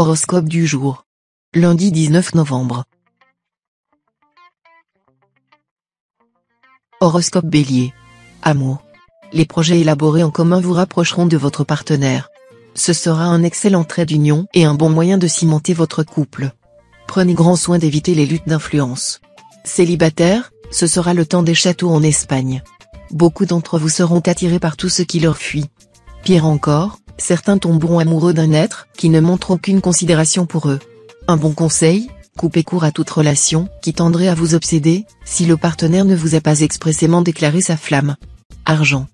Horoscope du jour. Lundi 19 novembre. Horoscope Bélier. Amour. Les projets élaborés en commun vous rapprocheront de votre partenaire. Ce sera un excellent trait d'union et un bon moyen de cimenter votre couple. Prenez grand soin d'éviter les luttes d'influence. Célibataire, ce sera le temps des châteaux en Espagne. Beaucoup d'entre vous seront attirés par tout ce qui leur fuit. Pire encore, certains tomberont amoureux d'un être qui ne montre aucune considération pour eux. Un bon conseil, coupez court à toute relation qui tendrait à vous obséder, si le partenaire ne vous a pas expressément déclaré sa flamme. Argent.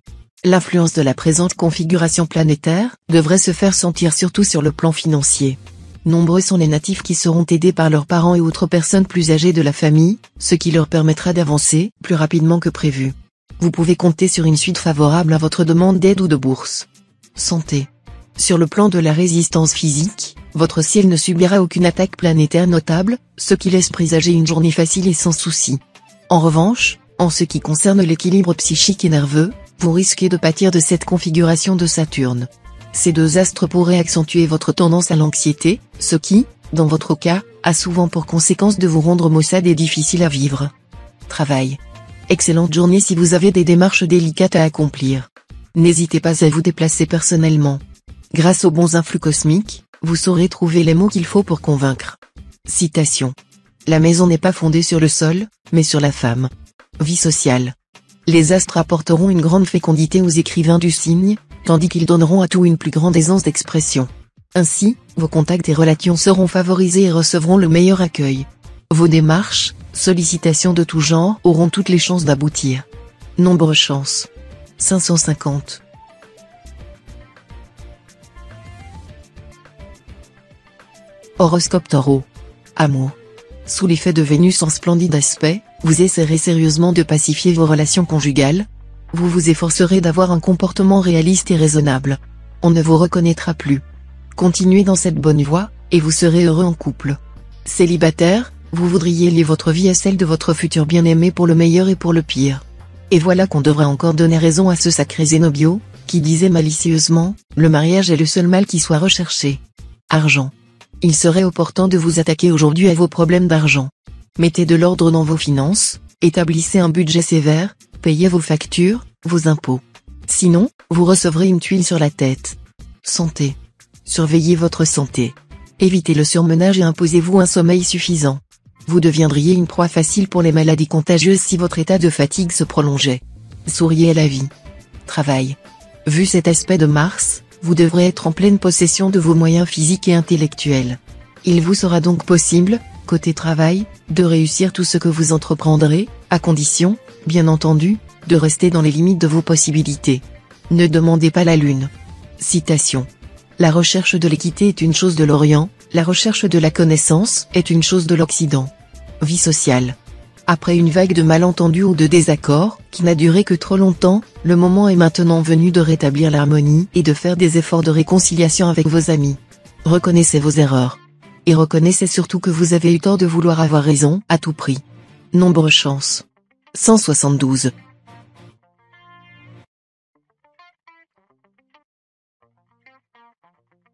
L'influence de la présente configuration planétaire devrait se faire sentir surtout sur le plan financier. Nombreux sont les natifs qui seront aidés par leurs parents et autres personnes plus âgées de la famille, ce qui leur permettra d'avancer plus rapidement que prévu. Vous pouvez compter sur une suite favorable à votre demande d'aide ou de bourse. Santé. Sur le plan de la résistance physique, votre ciel ne subira aucune attaque planétaire notable, ce qui laisse présager une journée facile et sans souci. En revanche, en ce qui concerne l'équilibre psychique et nerveux, vous risquez de pâtir de cette configuration de Saturne. Ces deux astres pourraient accentuer votre tendance à l'anxiété, ce qui, dans votre cas, a souvent pour conséquence de vous rendre maussade et difficile à vivre. Travail. Excellente journée si vous avez des démarches délicates à accomplir. N'hésitez pas à vous déplacer personnellement. Grâce aux bons influx cosmiques, vous saurez trouver les mots qu'il faut pour convaincre. Citation. La maison n'est pas fondée sur le sol, mais sur la femme. Vie sociale. Les astres apporteront une grande fécondité aux écrivains du signe, tandis qu'ils donneront à tout une plus grande aisance d'expression. Ainsi, vos contacts et relations seront favorisés et recevront le meilleur accueil. Vos démarches, sollicitations de tout genre auront toutes les chances d'aboutir. Nombre chance. 550. Horoscope Taureau. Amour. Sous l'effet de Vénus en splendide aspect, vous essaierez sérieusement de pacifier vos relations conjugales. Vous vous efforcerez d'avoir un comportement réaliste et raisonnable. On ne vous reconnaîtra plus. Continuez dans cette bonne voie, et vous serez heureux en couple. Célibataire, vous voudriez lier votre vie à celle de votre futur bien-aimé pour le meilleur et pour le pire. Et voilà qu'on devrait encore donner raison à ce sacré Zénobio, qui disait malicieusement, le mariage est le seul mal qui soit recherché. Argent. Il serait opportun de vous attaquer aujourd'hui à vos problèmes d'argent. Mettez de l'ordre dans vos finances, établissez un budget sévère, payez vos factures, vos impôts. Sinon, vous recevrez une tuile sur la tête. Santé. Surveillez votre santé. Évitez le surmenage et imposez-vous un sommeil suffisant. Vous deviendriez une proie facile pour les maladies contagieuses si votre état de fatigue se prolongeait. Souriez à la vie. Travail. Vu cet aspect de Mars, vous devrez être en pleine possession de vos moyens physiques et intellectuels. Il vous sera donc possible, côté travail, de réussir tout ce que vous entreprendrez, à condition, bien entendu, de rester dans les limites de vos possibilités. Ne demandez pas la lune. Citation. La recherche de l'équité est une chose de l'Orient, la recherche de la connaissance est une chose de l'Occident. Vie sociale. Après une vague de malentendus ou de désaccords, qui n'a duré que trop longtemps, le moment est maintenant venu de rétablir l'harmonie et de faire des efforts de réconciliation avec vos amis. Reconnaissez vos erreurs. Et reconnaissez surtout que vous avez eu tort de vouloir avoir raison, à tout prix. Nombre chance. 172.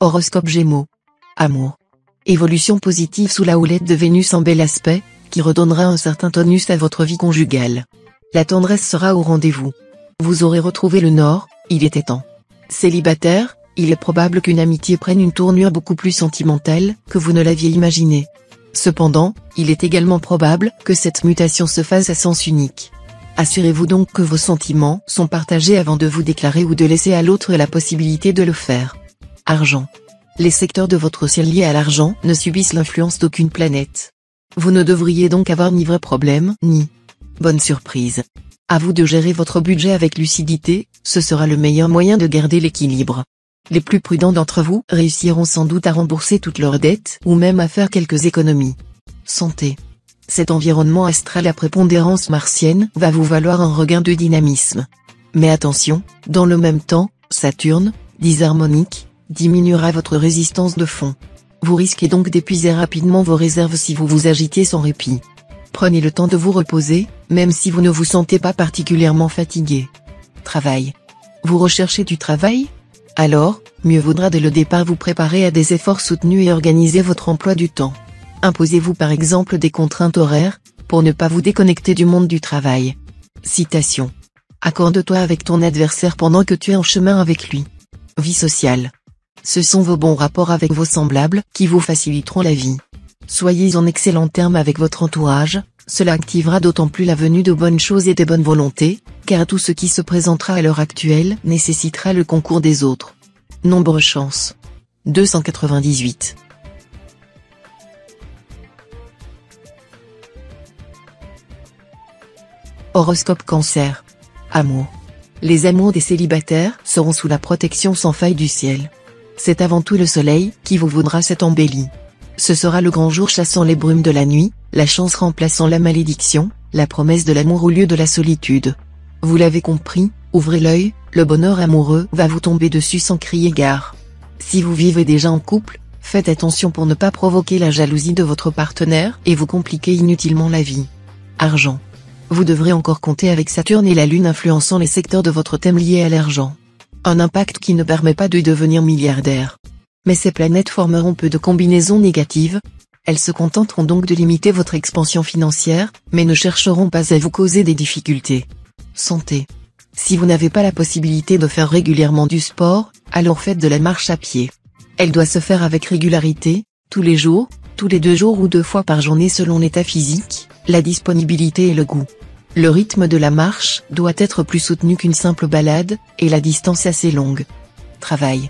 Horoscope Gémeaux. Amour. Évolution positive sous la houlette de Vénus en bel aspect, qui redonnera un certain tonus à votre vie conjugale. La tendresse sera au rendez-vous. Vous aurez retrouvé le nord, il était temps. Célibataire, il est probable qu'une amitié prenne une tournure beaucoup plus sentimentale que vous ne l'aviez imaginé. Cependant, il est également probable que cette mutation se fasse à sens unique. Assurez-vous donc que vos sentiments sont partagés avant de vous déclarer ou de laisser à l'autre la possibilité de le faire. Argent. Les secteurs de votre ciel liés à l'argent ne subissent l'influence d'aucune planète. Vous ne devriez donc avoir ni vrai problème, ni bonne surprise. À vous de gérer votre budget avec lucidité, ce sera le meilleur moyen de garder l'équilibre. Les plus prudents d'entre vous réussiront sans doute à rembourser toutes leurs dettes ou même à faire quelques économies. Santé. Cet environnement astral à prépondérance martienne va vous valoir un regain de dynamisme. Mais attention, dans le même temps, Saturne, disharmonique, diminuera votre résistance de fond. Vous risquez donc d'épuiser rapidement vos réserves si vous vous agitez sans répit. Prenez le temps de vous reposer, même si vous ne vous sentez pas particulièrement fatigué. Travail. Vous recherchez du travail ? Alors, mieux vaudra dès le départ vous préparer à des efforts soutenus et organiser votre emploi du temps. Imposez-vous par exemple des contraintes horaires, pour ne pas vous déconnecter du monde du travail. Citation. Accorde-toi avec ton adversaire pendant que tu es en chemin avec lui. Vie sociale. Ce sont vos bons rapports avec vos semblables qui vous faciliteront la vie. Soyez en excellents termes avec votre entourage, cela activera d'autant plus la venue de bonnes choses et des bonnes volontés, car tout ce qui se présentera à l'heure actuelle nécessitera le concours des autres. Nombre chance. 298. Horoscope Cancer. Amour. Les amours des célibataires seront sous la protection sans faille du ciel. C'est avant tout le soleil qui vous vaudra cette embellie. Ce sera le grand jour chassant les brumes de la nuit, la chance remplaçant la malédiction, la promesse de l'amour au lieu de la solitude. Vous l'avez compris, ouvrez l'œil, le bonheur amoureux va vous tomber dessus sans crier gare. Si vous vivez déjà en couple, faites attention pour ne pas provoquer la jalousie de votre partenaire et vous compliquer inutilement la vie. Argent. Vous devrez encore compter avec Saturne et la Lune influençant les secteurs de votre thème liés à l'argent. Un impact qui ne permet pas de devenir milliardaire. Mais ces planètes formeront peu de combinaisons négatives. Elles se contenteront donc de limiter votre expansion financière, mais ne chercheront pas à vous causer des difficultés. Santé. Si vous n'avez pas la possibilité de faire régulièrement du sport, alors faites de la marche à pied. Elle doit se faire avec régularité, tous les jours, tous les 2 jours ou 2 fois par journée selon l'état physique, la disponibilité et le goût. Le rythme de la marche doit être plus soutenu qu'une simple balade, et la distance assez longue. Travail.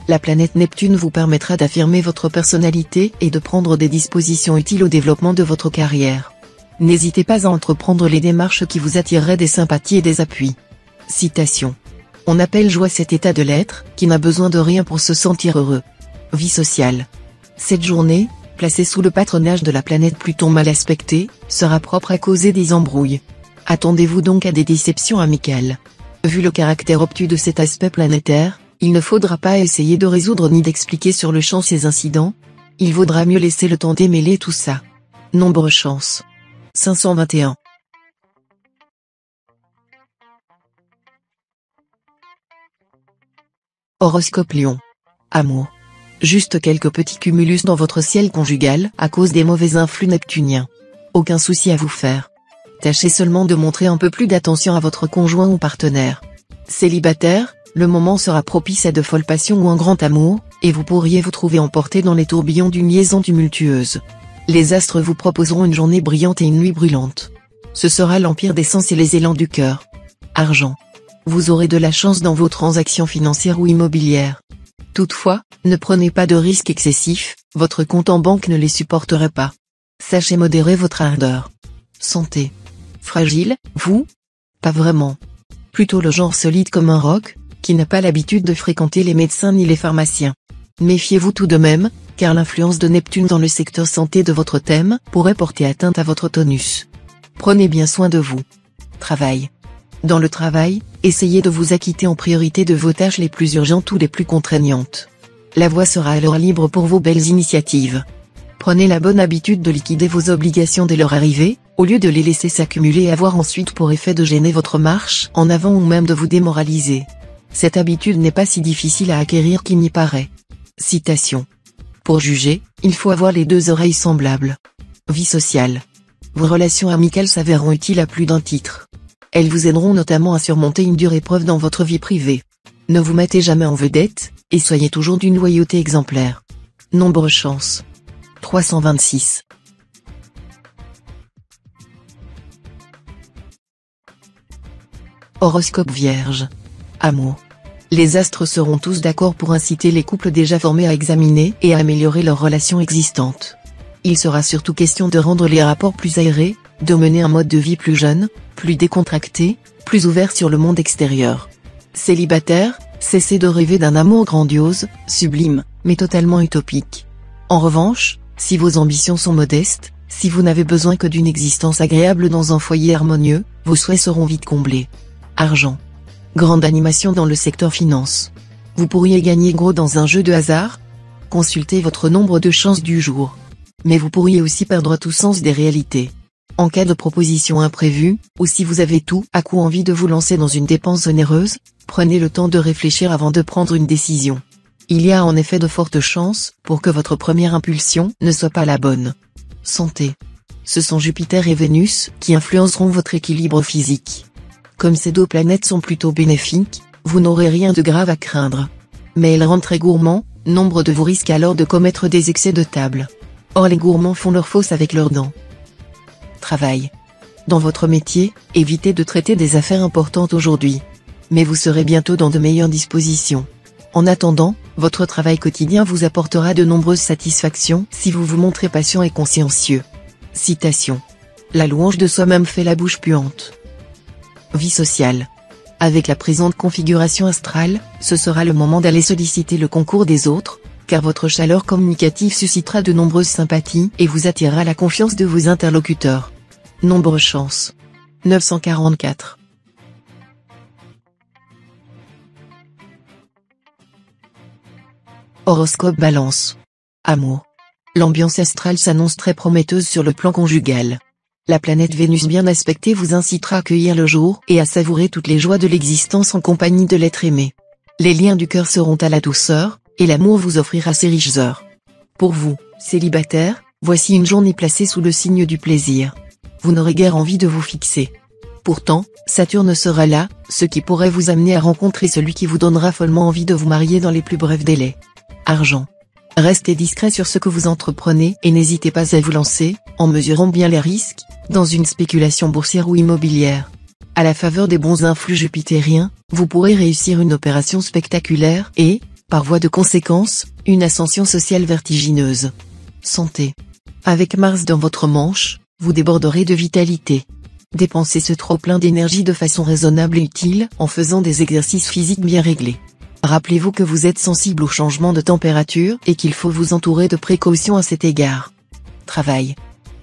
La planète Neptune vous permettra d'affirmer votre personnalité et de prendre des dispositions utiles au développement de votre carrière. N'hésitez pas à entreprendre les démarches qui vous attireraient des sympathies et des appuis. Citation. On appelle joie cet état de l'être, qui n'a besoin de rien pour se sentir heureux. Vie sociale. Cette journée, placée sous le patronage de la planète Pluton mal aspectée, sera propre à causer des embrouilles. Attendez-vous donc à des déceptions amicales. Vu le caractère obtus de cet aspect planétaire, il ne faudra pas essayer de résoudre ni d'expliquer sur le champ ces incidents. Il vaudra mieux laisser le temps démêler tout ça. Nombre chance. 521. Horoscope Lion. Amour. Juste quelques petits cumulus dans votre ciel conjugal à cause des mauvais influx neptuniens. Aucun souci à vous faire. Tâchez seulement de montrer un peu plus d'attention à votre conjoint ou partenaire. Célibataire, le moment sera propice à de folles passions ou un grand amour, et vous pourriez vous trouver emporté dans les tourbillons d'une liaison tumultueuse. Les astres vous proposeront une journée brillante et une nuit brûlante. Ce sera l'empire des sens et les élans du cœur. Argent. Vous aurez de la chance dans vos transactions financières ou immobilières. Toutefois, ne prenez pas de risques excessifs, votre compte en banque ne les supporterait pas. Sachez modérer votre ardeur. Santé. Fragile, vous? Pas vraiment. Plutôt le genre solide comme un roc, qui n'a pas l'habitude de fréquenter les médecins ni les pharmaciens. Méfiez-vous tout de même, car l'influence de Neptune dans le secteur santé de votre thème pourrait porter atteinte à votre tonus. Prenez bien soin de vous. Travail. Dans le travail, essayez de vous acquitter en priorité de vos tâches les plus urgentes ou les plus contraignantes. La voie sera alors libre pour vos belles initiatives. Prenez la bonne habitude de liquider vos obligations dès leur arrivée, au lieu de les laisser s'accumuler et avoir ensuite pour effet de gêner votre marche en avant ou même de vous démoraliser. Cette habitude n'est pas si difficile à acquérir qu'il n'y paraît. Citation. Pour juger, il faut avoir les 2 oreilles semblables. Vie sociale. Vos relations amicales s'avéreront utiles à plus d'un titre. Elles vous aideront notamment à surmonter une dure épreuve dans votre vie privée. Ne vous mettez jamais en vedette, et soyez toujours d'une loyauté exemplaire. Nombre chance. 326. Horoscope Vierge. Amour. Les astres seront tous d'accord pour inciter les couples déjà formés à examiner et à améliorer leurs relations existantes. Il sera surtout question de rendre les rapports plus aérés, de mener un mode de vie plus jeune, plus décontracté, plus ouvert sur le monde extérieur. Célibataire, cessez de rêver d'un amour grandiose, sublime, mais totalement utopique. En revanche, si vos ambitions sont modestes, si vous n'avez besoin que d'une existence agréable dans un foyer harmonieux, vos souhaits seront vite comblés. Argent. Grande animation dans le secteur finance. Vous pourriez gagner gros dans un jeu de hasard. Consultez votre nombre de chances du jour. Mais vous pourriez aussi perdre tout sens des réalités. En cas de proposition imprévue, ou si vous avez tout à coup envie de vous lancer dans une dépense onéreuse, Prenez le temps de réfléchir avant de prendre une décision. Il y a en effet de fortes chances pour que votre première impulsion ne soit pas la bonne. Santé. Ce sont Jupiter et Vénus qui influenceront votre équilibre physique. Comme ces deux planètes sont plutôt bénéfiques, vous n'aurez rien de grave à craindre. Mais elles rendent très gourmands, nombre de vous risquent alors de commettre des excès de table. Or les gourmands font leur fausse avec leurs dents. Travail. Dans votre métier, évitez de traiter des affaires importantes aujourd'hui. Mais vous serez bientôt dans de meilleures dispositions. En attendant, votre travail quotidien vous apportera de nombreuses satisfactions si vous vous montrez patient et consciencieux. Citation. La louange de soi-même fait la bouche puante. Vie sociale. Avec la présente configuration astrale, ce sera le moment d'aller solliciter le concours des autres, car votre chaleur communicative suscitera de nombreuses sympathies et vous attirera la confiance de vos interlocuteurs. Nombre chance. 944. Horoscope Balance. Amour. L'ambiance astrale s'annonce très prometteuse sur le plan conjugal. La planète Vénus bien aspectée vous incitera à accueillir le jour et à savourer toutes les joies de l'existence en compagnie de l'être aimé. Les liens du cœur seront à la douceur, et l'amour vous offrira ses riches heures. Pour vous, célibataire, voici une journée placée sous le signe du plaisir. Vous n'aurez guère envie de vous fixer. Pourtant, Saturne sera là, ce qui pourrait vous amener à rencontrer celui qui vous donnera follement envie de vous marier dans les plus brefs délais. Argent. Restez discret sur ce que vous entreprenez et n'hésitez pas à vous lancer, en mesurant bien les risques, dans une spéculation boursière ou immobilière. À la faveur des bons influx jupitériens, vous pourrez réussir une opération spectaculaire et, par voie de conséquence, une ascension sociale vertigineuse. Santé. Avec Mars dans votre manche, vous déborderez de vitalité. Dépensez ce trop-plein d'énergie de façon raisonnable et utile en faisant des exercices physiques bien réglés. Rappelez-vous que vous êtes sensible aux changements de température et qu'il faut vous entourer de précautions à cet égard. Travail.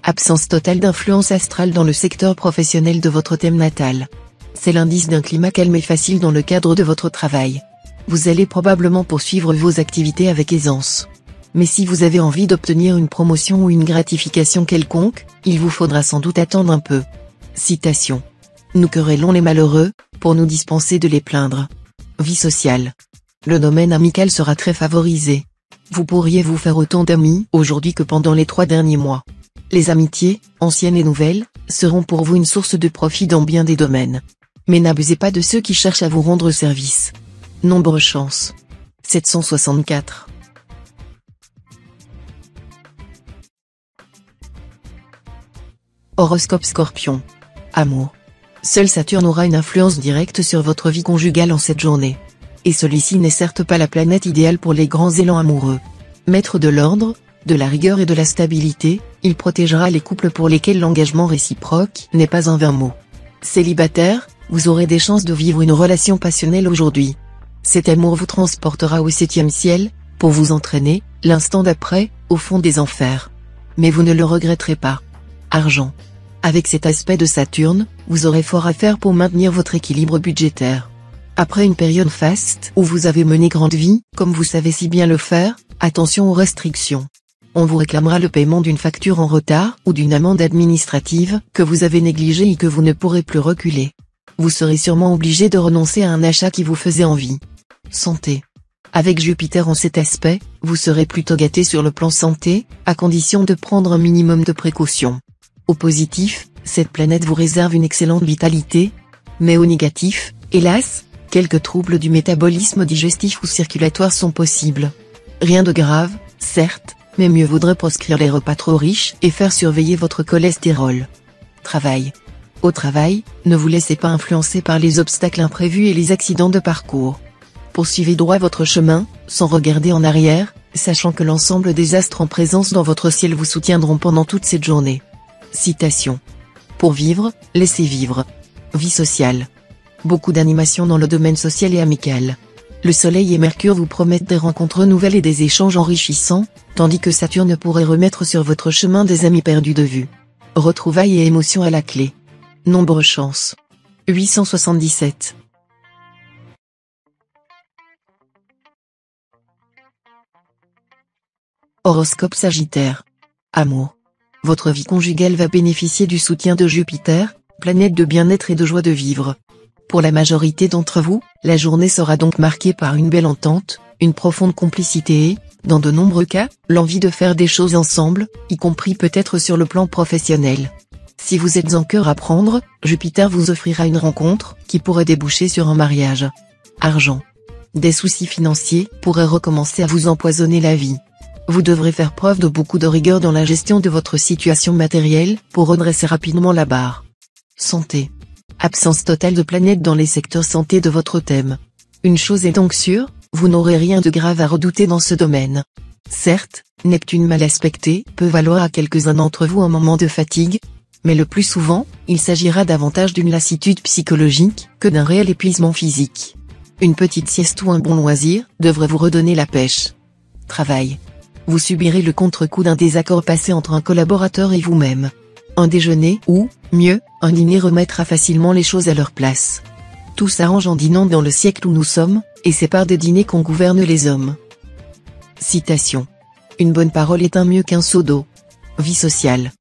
Absence totale d'influence astrale dans le secteur professionnel de votre thème natal. C'est l'indice d'un climat calme et facile dans le cadre de votre travail. Vous allez probablement poursuivre vos activités avec aisance. Mais si vous avez envie d'obtenir une promotion ou une gratification quelconque, il vous faudra sans doute attendre un peu. Citation. Nous querellons les malheureux, pour nous dispenser de les plaindre. Vie sociale. Le domaine amical sera très favorisé. Vous pourriez vous faire autant d'amis aujourd'hui que pendant les 3 derniers mois. Les amitiés, anciennes et nouvelles, seront pour vous une source de profit dans bien des domaines. Mais n'abusez pas de ceux qui cherchent à vous rendre service. Nombre chance. 764. Horoscope Scorpion. Amour. Seul Saturne aura une influence directe sur votre vie conjugale en cette journée. Et celui-ci n'est certes pas la planète idéale pour les grands élans amoureux. Maître de l'ordre, de la rigueur et de la stabilité, il protégera les couples pour lesquels l'engagement réciproque n'est pas un vain mot. Célibataire, vous aurez des chances de vivre une relation passionnelle aujourd'hui. Cet amour vous transportera au 7e ciel, pour vous entraîner, l'instant d'après, au fond des enfers. Mais vous ne le regretterez pas. Argent. Avec cet aspect de Saturne, vous aurez fort à faire pour maintenir votre équilibre budgétaire. Après une période faste où vous avez mené grande vie, comme vous savez si bien le faire, attention aux restrictions. On vous réclamera le paiement d'une facture en retard ou d'une amende administrative que vous avez négligée et que vous ne pourrez plus reculer. Vous serez sûrement obligé de renoncer à un achat qui vous faisait envie. Santé. Avec Jupiter en cet aspect, vous serez plutôt gâté sur le plan santé, à condition de prendre un minimum de précautions. Au positif, cette planète vous réserve une excellente vitalité, mais au négatif, hélas, quelques troubles du métabolisme digestif ou circulatoire sont possibles. Rien de grave, certes, mais mieux vaudrait proscrire les repas trop riches et faire surveiller votre cholestérol. Travail. Au travail, ne vous laissez pas influencer par les obstacles imprévus et les accidents de parcours. Poursuivez droit votre chemin, sans regarder en arrière, sachant que l'ensemble des astres en présence dans votre ciel vous soutiendront pendant toute cette journée. Citation. Pour vivre, laissez vivre. Vie sociale. Beaucoup d'animations dans le domaine social et amical. Le Soleil et Mercure vous promettent des rencontres nouvelles et des échanges enrichissants, tandis que Saturne pourrait remettre sur votre chemin des amis perdus de vue. Retrouvailles et émotions à la clé. Nombre chance. 877. Horoscope Sagittaire. Amour. Votre vie conjugale va bénéficier du soutien de Jupiter, planète de bien-être et de joie de vivre. Pour la majorité d'entre vous, la journée sera donc marquée par une belle entente, une profonde complicité et, dans de nombreux cas, l'envie de faire des choses ensemble, y compris peut-être sur le plan professionnel. Si vous êtes en cœur à prendre, Jupiter vous offrira une rencontre qui pourrait déboucher sur un mariage. Argent. Des soucis financiers pourraient recommencer à vous empoisonner la vie. Vous devrez faire preuve de beaucoup de rigueur dans la gestion de votre situation matérielle pour redresser rapidement la barre. Santé. Absence totale de planètes dans les secteurs santé de votre thème. Une chose est donc sûre, vous n'aurez rien de grave à redouter dans ce domaine. Certes, Neptune mal aspecté peut valoir à quelques-uns d'entre vous un moment de fatigue, mais le plus souvent, il s'agira davantage d'une lassitude psychologique que d'un réel épuisement physique. Une petite sieste ou un bon loisir devrait vous redonner la pêche. Travail. Vous subirez le contre-coup d'un désaccord passé entre un collaborateur et vous-même. Un déjeuner ou, mieux, un dîner remettra facilement les choses à leur place. Tout s'arrange en dînant dans le siècle où nous sommes, et c'est par des dîners qu'on gouverne les hommes. Citation. Une bonne parole est un mieux qu'un seau d'eau. Vie sociale.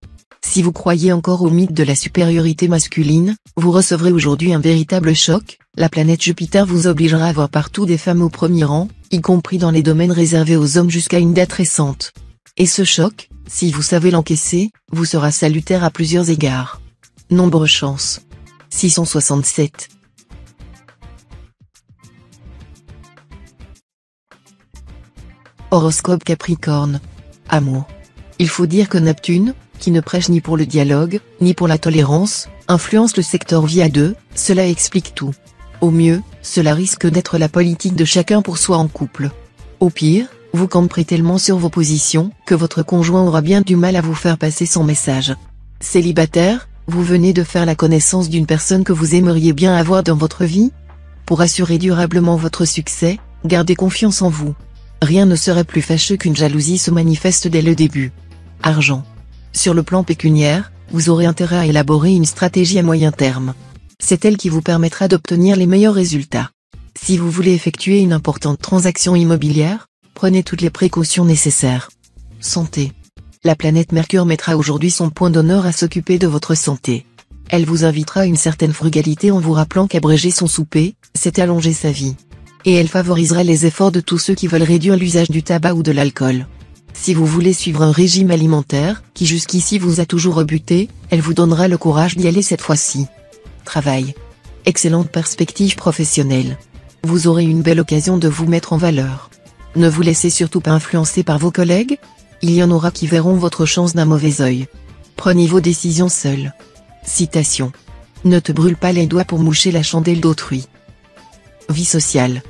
Si vous croyez encore au mythe de la supériorité masculine, vous recevrez aujourd'hui un véritable choc, la planète Jupiter vous obligera à voir partout des femmes au premier rang, y compris dans les domaines réservés aux hommes jusqu'à une date récente. Et ce choc, si vous savez l'encaisser, vous sera salutaire à plusieurs égards. Nombre chance. 667. Horoscope Capricorne. Amour. Il faut dire que Neptune, qui ne prêche ni pour le dialogue, ni pour la tolérance, influence le secteur vie à deux, cela explique tout. Au mieux, cela risque d'être la politique de chacun pour soi en couple. Au pire, vous camperez tellement sur vos positions que votre conjoint aura bien du mal à vous faire passer son message. Célibataire, vous venez de faire la connaissance d'une personne que vous aimeriez bien avoir dans votre vie. Pour assurer durablement votre succès, gardez confiance en vous. Rien ne serait plus fâcheux qu'une jalousie se manifeste dès le début. Argent. Sur le plan pécuniaire, vous aurez intérêt à élaborer une stratégie à moyen terme. C'est elle qui vous permettra d'obtenir les meilleurs résultats. Si vous voulez effectuer une importante transaction immobilière, prenez toutes les précautions nécessaires. Santé. La planète Mercure mettra aujourd'hui son point d'honneur à s'occuper de votre santé. Elle vous invitera à une certaine frugalité en vous rappelant qu'abréger son souper, c'est allonger sa vie. Et elle favorisera les efforts de tous ceux qui veulent réduire l'usage du tabac ou de l'alcool. Si vous voulez suivre un régime alimentaire, qui jusqu'ici vous a toujours rebuté, elle vous donnera le courage d'y aller cette fois-ci. Travail. Excellente perspective professionnelle. Vous aurez une belle occasion de vous mettre en valeur. Ne vous laissez surtout pas influencer par vos collègues. Il y en aura qui verront votre chance d'un mauvais œil. Prenez vos décisions seuls. Citation. Ne te brûle pas les doigts pour moucher la chandelle d'autrui. Vie sociale.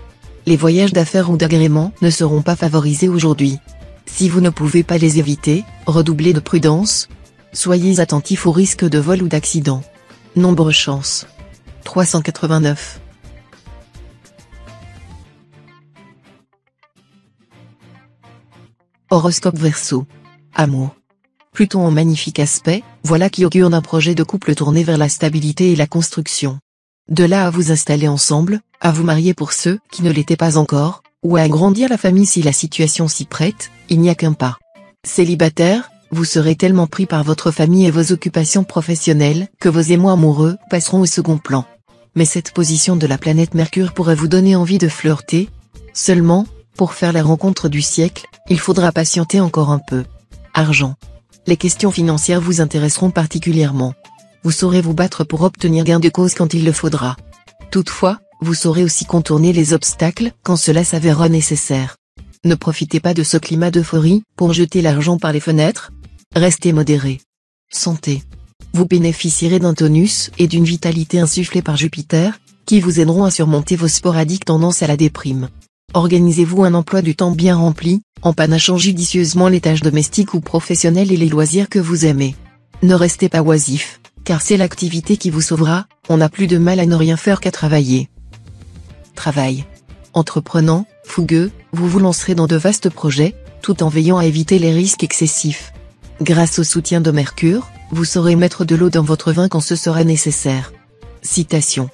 Les voyages d'affaires ou d'agrément ne seront pas favorisés aujourd'hui. Si vous ne pouvez pas les éviter, redoublez de prudence. Soyez attentif au risque de vol ou d'accident. Nombre chance. 389. Horoscope Verseau. Amour. Pluton en magnifique aspect, voilà qui augure d'un projet de couple tourné vers la stabilité et la construction. De là à vous installer ensemble, à vous marier pour ceux qui ne l'étaient pas encore, ou à agrandir la famille si la situation s'y prête, il n'y a qu'un pas. Célibataire, vous serez tellement pris par votre famille et vos occupations professionnelles que vos émois amoureux passeront au second plan. Mais cette position de la planète Mercure pourrait vous donner envie de flirter. Seulement, pour faire la rencontre du siècle, il faudra patienter encore un peu. Argent. Les questions financières vous intéresseront particulièrement. Vous saurez vous battre pour obtenir gain de cause quand il le faudra. Toutefois, vous saurez aussi contourner les obstacles quand cela s'avérera nécessaire. Ne profitez pas de ce climat d'euphorie pour jeter l'argent par les fenêtres. Restez modéré. Santé. Vous bénéficierez d'un tonus et d'une vitalité insufflée par Jupiter, qui vous aideront à surmonter vos sporadiques tendances à la déprime. Organisez-vous un emploi du temps bien rempli, en panachant judicieusement les tâches domestiques ou professionnelles et les loisirs que vous aimez. Ne restez pas oisif, car c'est l'activité qui vous sauvera, on n'a plus de mal à ne rien faire qu'à travailler. Travail. Entreprenant, fougueux, vous vous lancerez dans de vastes projets, tout en veillant à éviter les risques excessifs. Grâce au soutien de Mercure, vous saurez mettre de l'eau dans votre vin quand ce sera nécessaire. Citation.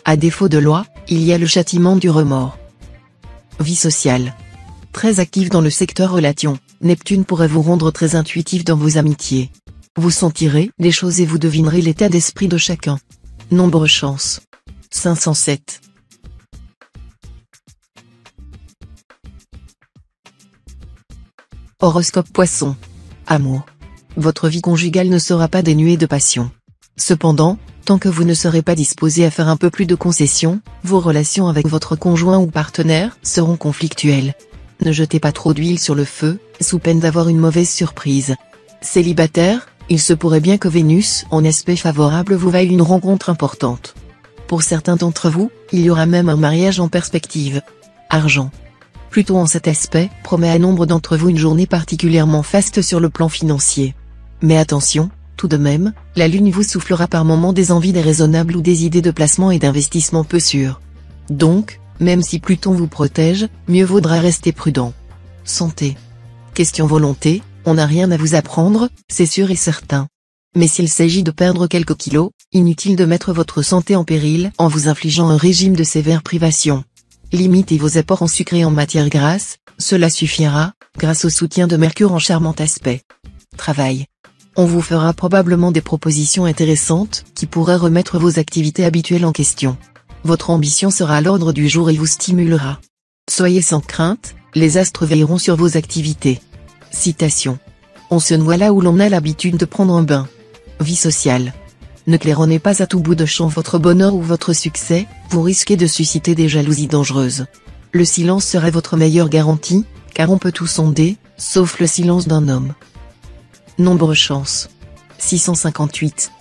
À défaut de loi, il y a le châtiment du remords. Vie sociale. Très actif dans le secteur relations, Neptune pourrait vous rendre très intuitif dans vos amitiés. Vous sentirez les choses et vous devinerez l'état d'esprit de chacun. Nombre chance. 507. Horoscope Poisson. Amour. Votre vie conjugale ne sera pas dénuée de passion. Cependant, tant que vous ne serez pas disposé à faire un peu plus de concessions, vos relations avec votre conjoint ou partenaire seront conflictuelles. Ne jetez pas trop d'huile sur le feu, sous peine d'avoir une mauvaise surprise. Célibataire, il se pourrait bien que Vénus, en aspect favorable, vous vaille une rencontre importante. Pour certains d'entre vous, il y aura même un mariage en perspective. Argent. Pluton en cet aspect promet à nombre d'entre vous une journée particulièrement faste sur le plan financier. Mais attention, tout de même, la Lune vous soufflera par moments des envies déraisonnables ou des idées de placement et d'investissement peu sûres. Donc, même si Pluton vous protège, mieux vaudra rester prudent. Santé. Question volonté, on n'a rien à vous apprendre, c'est sûr et certain. Mais s'il s'agit de perdre quelques kilos, inutile de mettre votre santé en péril en vous infligeant un régime de sévères privations. Limitez vos apports en sucre et en matières grasses, cela suffira, grâce au soutien de Mercure en charmant aspect. Travail. On vous fera probablement des propositions intéressantes qui pourraient remettre vos activités habituelles en question. Votre ambition sera à l'ordre du jour et vous stimulera. Soyez sans crainte, les astres veilleront sur vos activités. Citation. On se noie là où l'on a l'habitude de prendre un bain. Vie sociale. Ne claironnez pas à tout bout de champ votre bonheur ou votre succès, vous risquez de susciter des jalousies dangereuses. Le silence serait votre meilleure garantie, car on peut tout sonder, sauf le silence d'un homme. Nombre chance. 658.